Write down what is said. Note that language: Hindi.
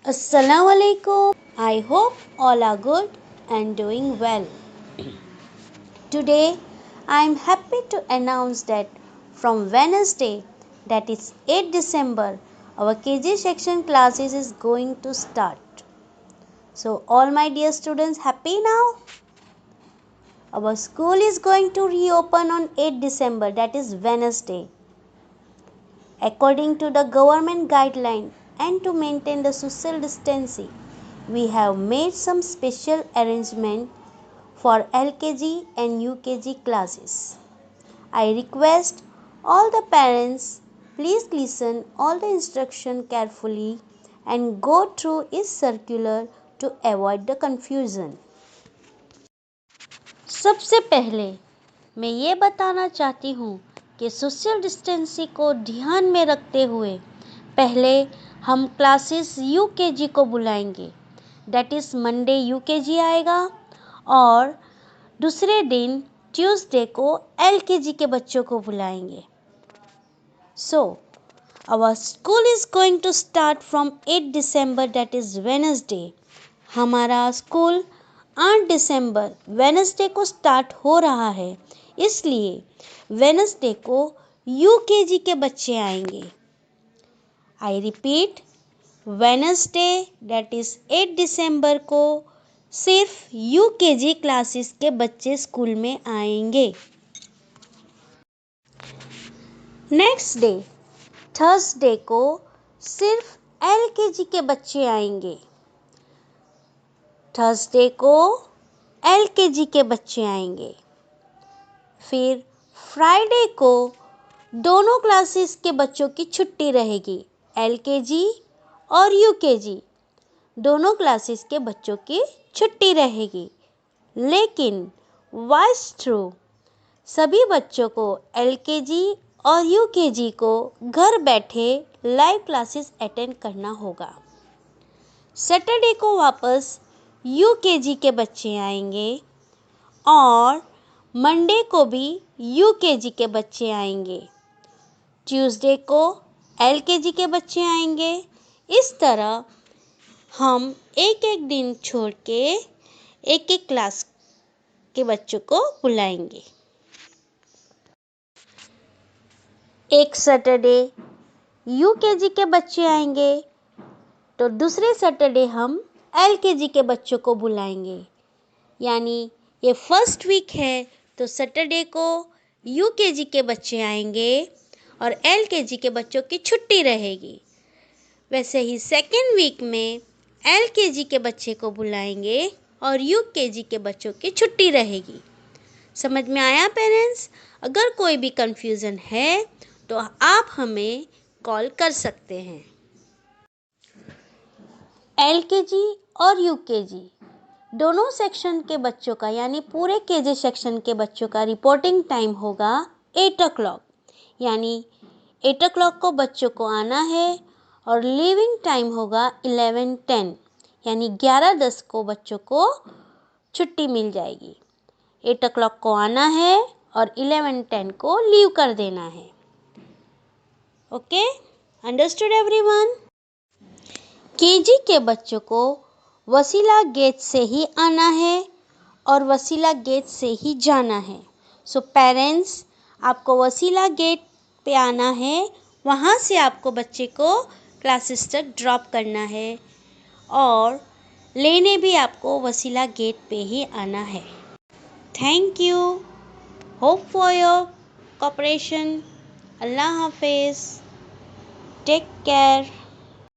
Assalamu alaikum. I hope all are good and doing well. Today I am happy to announce that from Wednesday, that is 8 December, our KG section classes is going to start. So all my dear students happy now? Our school is going to reopen on 8 December, that is Wednesday. According to the government guideline and to maintain the social distancing, we have made some special arrangement for LKG and UKG classes. I request all the parents, please listen all the instruction carefully and go through its circular to avoid the confusion. सबसे पहले मैं ये बताना चाहती हूँ कि सोशल डिस्टेंसिंग को ध्यान में रखते हुए पहले हम क्लासेस यूकेजी को बुलाएंगे। दैट इज़ मंडे यूकेजी आएगा और दूसरे दिन ट्यूसडे को एलकेजी के बच्चों को बुलाएंगे। So our school is going to start from 8 December that is Wednesday. हमारा स्कूल 8 दिसंबर वेडनेसडे को स्टार्ट हो रहा है, इसलिए वेडनेसडे को यूकेजी के बच्चे आएंगे। I repeat, Wednesday that is 8 दिसंबर को सिर्फ यूकेजी क्लासेस के बच्चे स्कूल में आएंगे। नेक्स्ट डे थर्सडे को सिर्फ एलकेजी के बच्चे आएंगे। थर्सडे को एलकेजी के बच्चे आएंगे। फिर फ्राइडे को दोनों क्लासेस के बच्चों की छुट्टी रहेगी। एलकेजी और यूकेजी दोनों क्लासेस के बच्चों की छुट्टी रहेगी, लेकिन वाइस थ्रू सभी बच्चों को एलकेजी और यूकेजी को घर बैठे लाइव क्लासेस अटेंड करना होगा। सैटरडे को वापस यूकेजी के बच्चे आएंगे और मंडे को भी यूकेजी के बच्चे आएंगे। ट्यूसडे को एलकेजी के बच्चे आएंगे। इस तरह हम एक एक दिन छोड़ के एक एक क्लास के बच्चों को बुलाएंगे। एक सैटरडे यूकेजी के बच्चे आएंगे तो दूसरे सैटरडे हम एलकेजी के बच्चों को बुलाएंगे। यानी ये फर्स्ट वीक है तो सैटरडे को यूकेजी के बच्चे आएंगे और एलकेजी के बच्चों की छुट्टी रहेगी। वैसे ही सेकेंड वीक में एलकेजी के बच्चे को बुलाएंगे और यूकेजी के बच्चों की छुट्टी रहेगी। समझ में आया पेरेंट्स? अगर कोई भी कंफ्यूजन है तो आप हमें कॉल कर सकते हैं। एलकेजी और यूकेजी दोनों सेक्शन के बच्चों का यानी पूरे केजी सेक्शन के बच्चों का रिपोर्टिंग टाइम होगा 8 o'clock। यानी 8 o'clock को बच्चों को आना है और लीविंग टाइम होगा 11:10 यानी 11:10 को बच्चों को छुट्टी मिल जाएगी। 8 o'clock को आना है और 11:10 को लीव कर देना है। Okay, understood everyone? केजी के बच्चों को वसीला गेट से ही आना है और वसीला गेट से ही जाना है। सो पेरेंट्स, आपको वसीला गेट पे आना है, वहाँ से आपको बच्चे को क्लासेस तक ड्रॉप करना है और लेने भी आपको वसीला गेट पे ही आना है। Thank you. Hope for your cooperation. अल्लाह हाफिज़। Take care.